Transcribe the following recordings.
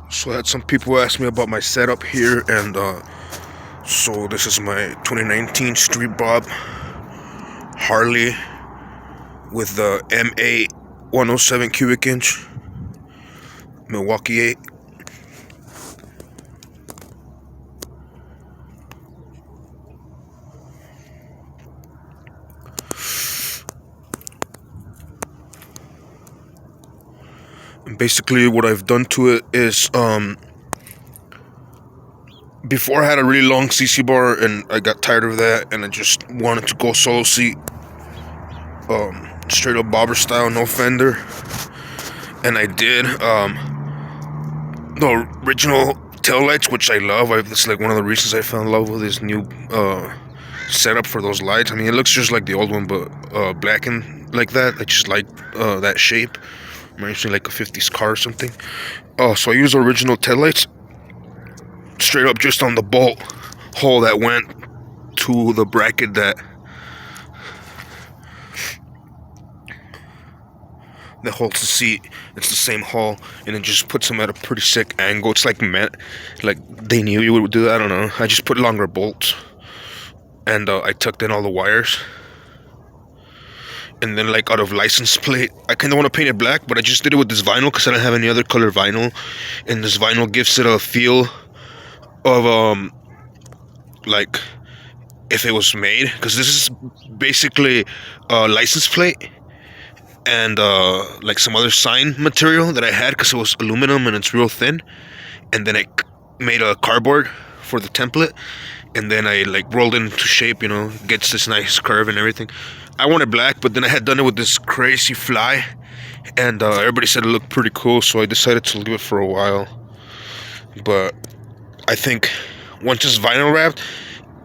So I had some people ask me about my setup here, and so this is my 2019 Street Bob Harley with the MA 107 cubic inch Milwaukee 8. And basically what I've done to it is before I had a really long CC bar and I got tired of that and I just wanted to go solo seat, straight up bobber style, no fender. And I did the original taillights, which I love. It's like one of the reasons I fell in love with this new setup for those lights. I mean, it looks just like the old one, but blackened like that. I just like that shape. Reminds me like a 50s car or something. So I use original taillights straight up just on the bolt hole that went to the bracket that holds the seat. It's the same hole, and it just puts them at a pretty sick angle. It's like they knew you would do that. I don't know. I just put longer bolts, and I tucked in all the wires. And then, like, out of license plate, I kind of want to paint it black, but I just did it with this vinyl because I don't have any other color vinyl, and this vinyl gives it a feel of like if it was made, because this is basically a license plate and like some other sign material that I had because it was aluminum and it's real thin, and then I made a cardboard for the template, and then I like rolled it into shape, gets this nice curve and everything. I wanted black, but then I had done it with this crazy fly, and everybody said it looked pretty cool, so I decided to leave it for a while. But I think once it's vinyl wrapped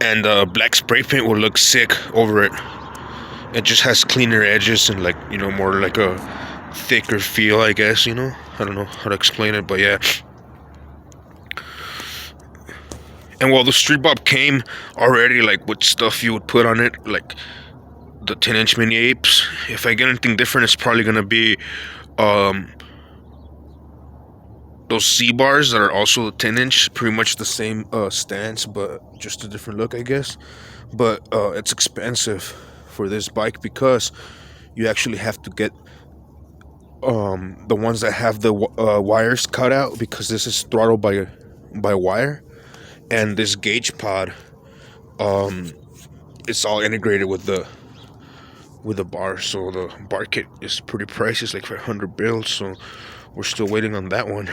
and black spray paint will look sick over it. It just has cleaner edges and more like a thicker feel, I guess, I don't know how to explain it, but yeah. And while the Street Bob came already like with stuff you would put on it, like the 10-inch mini apes, if I get anything different, it's probably gonna be those C-bars that are also 10-inch, pretty much the same stance, but just a different look, I guess. But it's expensive for this bike because you actually have to get the ones that have the wires cut out, because this is throttled by wire, and this gauge pod it's all integrated with the bar, so the bar kit is pretty pricey. It's like 500 bills, so we're still waiting on that one.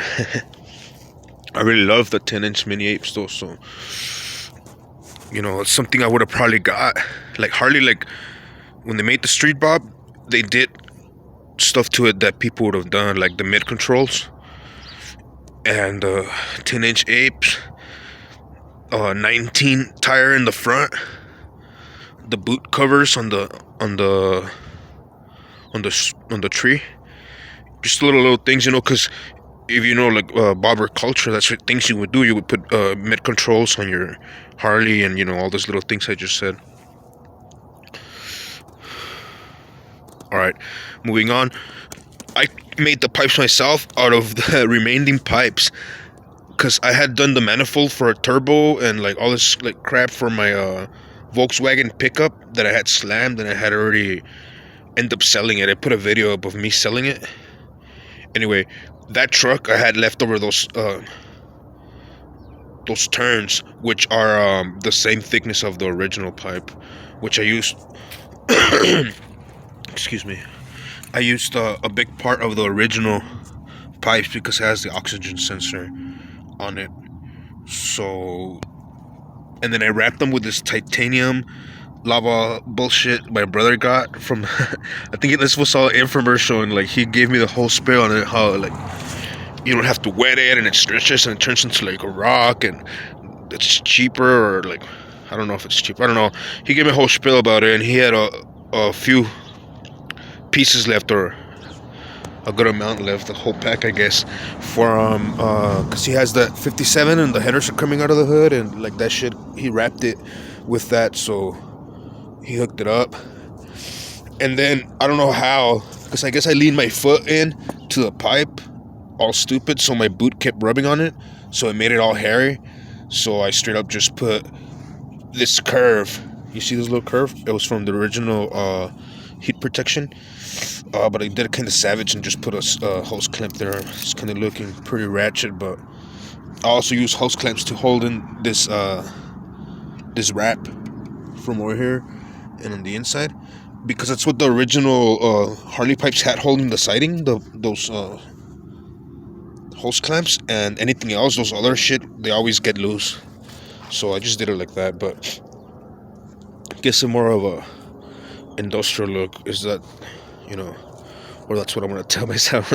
I really love the 10-inch mini apes though, so it's something I would have probably got. Like Harley, like when they made the Street Bob, they did stuff to it that people would have done, like the mid controls and 10-inch apes, 19 tire in the front, the boot covers on the tree, just little things, because if like bobber culture, that's what things you would do. You would put mid controls on your Harley, and all those little things I just said. Alright, moving on. I made the pipes myself out of the remaining pipes, because I had done the manifold for a turbo and like all this like crap for my Volkswagen pickup that I had slammed, and I had already ended up selling it. I put a video up of me selling it. Anyway, that truck, I had left over those turns, which are the same thickness of the original pipe, which I used excuse me, I used a big part of the original pipes because it has the oxygen sensor on it. So, and then I wrapped them with this titanium lava bullshit my brother got from I think this was all infomercial, and like he gave me the whole spiel on it, how like you don't have to wet it and it stretches and it turns into like a rock and it's cheaper, or like I don't know if it's cheap, I don't know. He gave me a whole spiel about it, and he had a few pieces left, or a good amount left, the whole pack I guess, for because he has that 57 and the headers are coming out of the hood, and like that shit, he wrapped it with that, so he hooked it up. And then I don't know how, because I guess I leaned my foot in to the pipe all stupid, so my boot kept rubbing on it, so it made it all hairy. So I straight up just put this curve. You see this little curve? It was from the original heat protection, but I did it kind of savage and just put a hose clamp there. It's kind of looking pretty ratchet, but I also use hose clamps to hold in this this wrap from over here and on the inside, because that's what the original Harley pipes had holding the siding, those hose clamps, and anything else, those other shit, they always get loose. So I just did it like that, but I guess a more of a industrial look is that, you know, or that's what I'm gonna tell myself.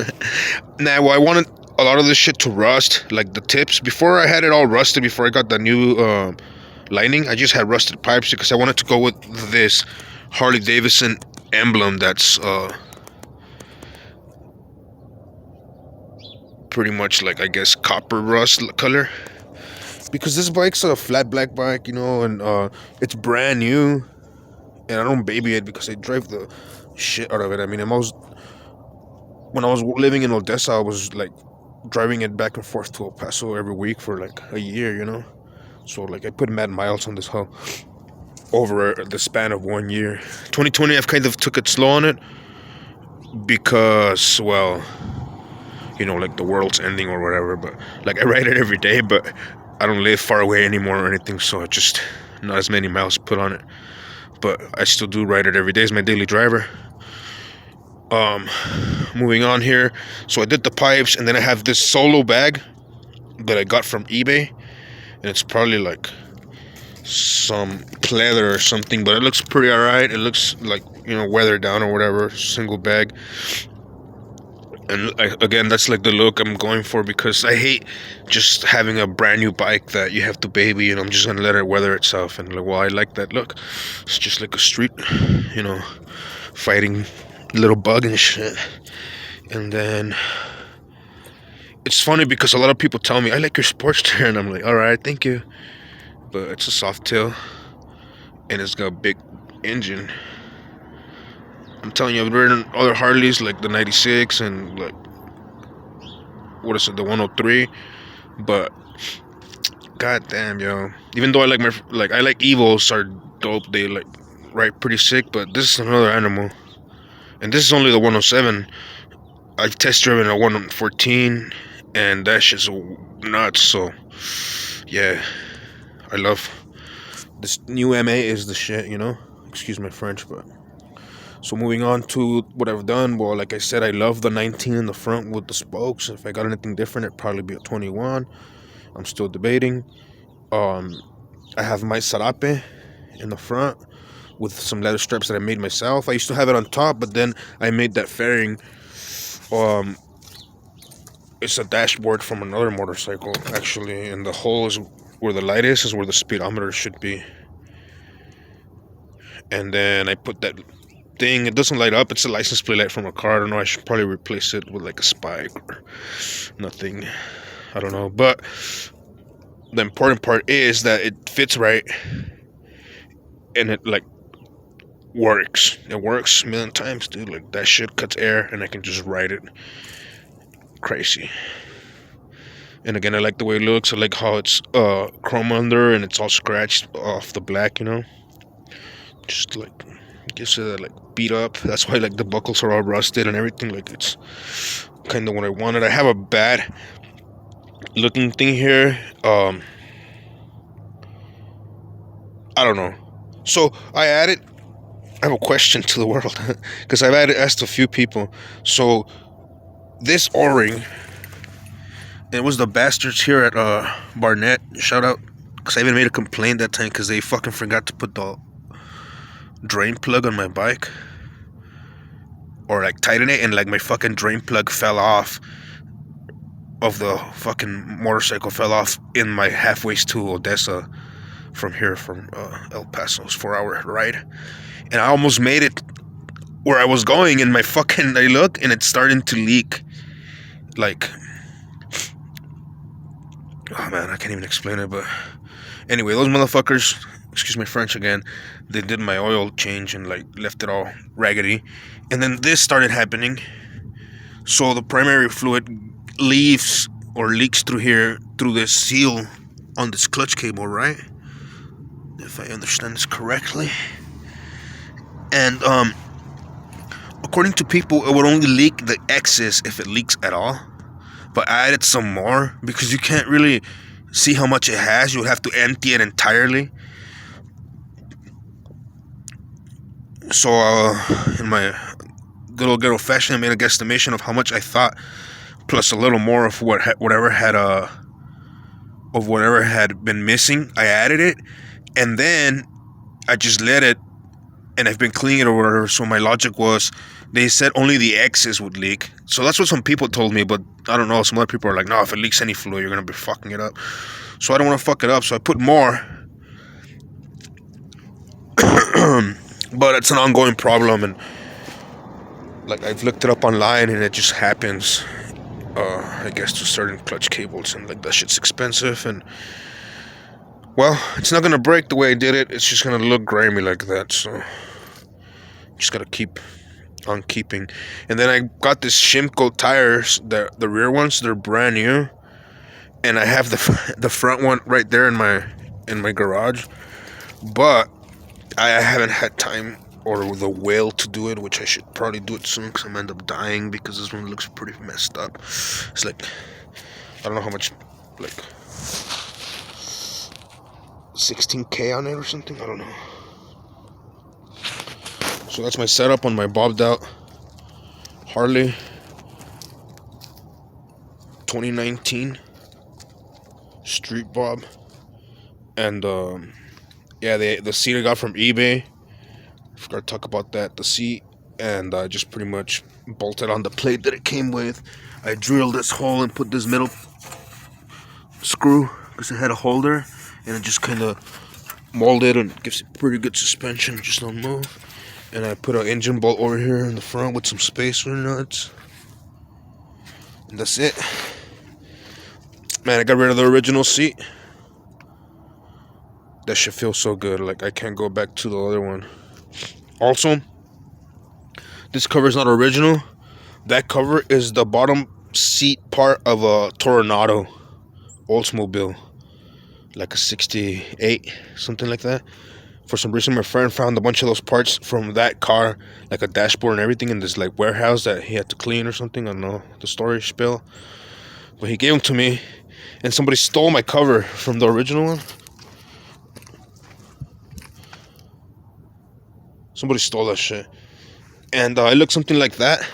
Nah, well, I wanted a lot of this shit to rust, like the tips. Before I had it all rusted, before I got the new lining, I just had rusted pipes because I wanted to go with this Harley Davidson emblem that's pretty much like, I guess, copper rust color, because this bike's a flat black bike, you know, and it's brand new, and I don't baby it because I drive the shit out of it. I mean, when I was living in Odessa, I was like driving it back and forth to El Paso every week for like a year, you know. So like I put mad miles on this hoe over the span of 1 year. 2020, I've kind of took it slow on it because, well, you know, like the world's ending or whatever. But like I ride it every day, but I don't live far away anymore or anything, so I just not as many miles put on it. But I still do ride it every day. It's my daily driver. Moving on here. So I did the pipes, and then I have this solo bag that I got from eBay, and it's probably like some pleather or something, but it looks pretty alright. It looks like, you know, weathered down or whatever, single bag. And again, that's like the look I'm going for, because I hate just having a brand new bike that you have to baby and I'm just gonna let it weather itself. And like, well, I like that look. It's just like a street, you know, fighting little bug and shit. And then it's funny because a lot of people tell me, I like your Sportster, and I'm like, alright, thank you. But it's a soft tail and it's got a big engine. I'm telling you, I've ridden other Harleys like the 96 and like, what is it, the 103, but goddamn, yo. Even though I like I like Evos are dope, they like ride pretty sick, but this is another animal, and this is only the 107. I've test driven a 114, and that shit's nuts. So yeah, I love this new MA is the shit, you know. Excuse my French, but. So moving on to what I've done, well, like I said, I love the 19 in the front with the spokes. If I got anything different, it'd probably be a 21. I'm still debating. I have my sarape in the front with some leather straps that I made myself. I used to have it on top, but then I made that fairing. It's a dashboard from another motorcycle, actually, and the hole is where the light is where the speedometer should be. And then I put that thing, it doesn't light up, it's a license plate light from a car. I don't know, I should probably replace it with like a spike or nothing, I don't know. But the important part is that it fits right and it like works. It works a million times, dude. Like that shit cuts air and I can just ride it crazy. And again, I like the way it looks. I like how it's chrome under and it's all scratched off the black, you know, just like gives it like beat up. That's why like the buckles are all rusted and everything. Like it's kind of what I wanted. I have a bad looking thing here. I don't know. So I have a question to the world because I've asked a few people. So this O-ring, it was the bastards here at Barnett. Shout out, because I even made a complaint that time because they fucking forgot to put the drain plug on my bike, or like tighten it, and like my fucking drain plug fell off of the fucking motorcycle, fell off in my halfways to Odessa from here, from El Paso's 4-hour ride, and I almost made it where I was going, and my fucking, I look and it's starting to leak. Like, oh man, I can't even explain it. But anyway, those motherfuckers, excuse my French again, they did my oil change and like left it all raggedy. And then this started happening. So the primary fluid leaves or leaks through here through this seal on this clutch cable, right? If I understand this correctly. And according to people, it would only leak the excess if it leaks at all. But I added some more because you can't really see how much it has. You would have to empty it entirely. So in my good old ghetto fashion, I made a guesstimation of how much I thought, plus a little more of whatever had been missing. I added it, and then I just let it, and I've been cleaning it or whatever. So my logic was, they said only the excess would leak. So that's what some people told me, but I don't know. Some other people are like, no, if it leaks any fluid, you're gonna be fucking it up. So I don't want to fuck it up. So I put more. But it's an ongoing problem, and like I've looked it up online, and it just happens. I guess to certain clutch cables, and like that shit's expensive, and well, it's not gonna break the way I did it. It's just gonna look grimy like that. So just gotta keep on keeping. And then I got this Shimco tires, the rear ones. They're brand new, and I have the front one right there in my garage, but I haven't had time or the will to do it, which I should probably do it soon, because I'm gonna end up dying, because this one looks pretty messed up. It's like, I don't know how much, like 16K on it or something, I don't know. So that's my setup on my bobbed out Harley 2019 Street Bob. And yeah, the seat I got from eBay. Forgot to talk about that. The seat, and I just pretty much bolted on the plate that it came with. I drilled this hole and put this middle screw because it had a holder, and it just kind of molded and gives it pretty good suspension. Just don't move. And I put an engine bolt over here in the front with some spacer nuts, and that's it. Man, I got rid of the original seat. That shit feels so good. Like, I can't go back to the other one. Also, this cover is not original. That cover is the bottom seat part of a Tornado Oldsmobile, like a 68, something like that. For some reason, my friend found a bunch of those parts from that car, like a dashboard and everything, in this like warehouse that he had to clean or something. I don't know the story spill, but he gave them to me, and somebody stole my cover from the original one. Somebody stole that shit. And it looked something like that,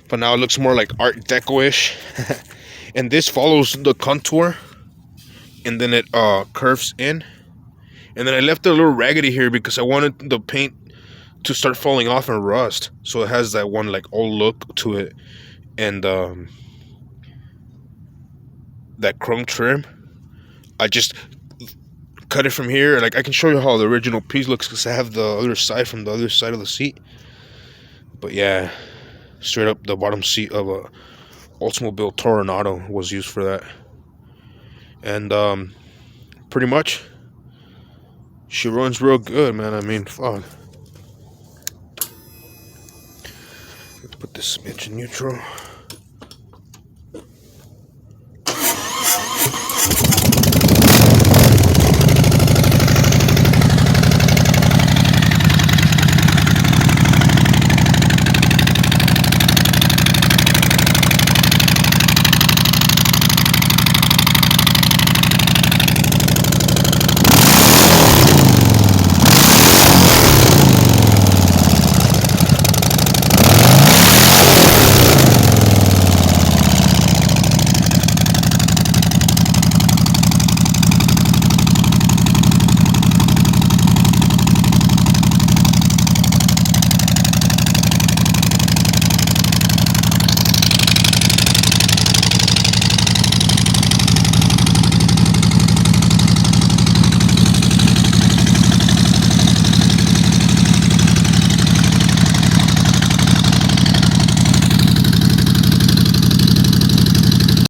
but now it looks more like Art Deco-ish. And this follows the contour, and then it curves in. And then I left it a little raggedy here because I wanted the paint to start falling off and rust, so it has that one like old look to it. And that chrome trim, I just cut it from here. Like, I can show you how the original piece looks because I have the other side from the other side of the seat. But yeah, straight up the bottom seat of a Oldsmobile Tornado was used for that. And pretty much she runs real good, man. I mean, fuck. Let's put this bitch in neutral.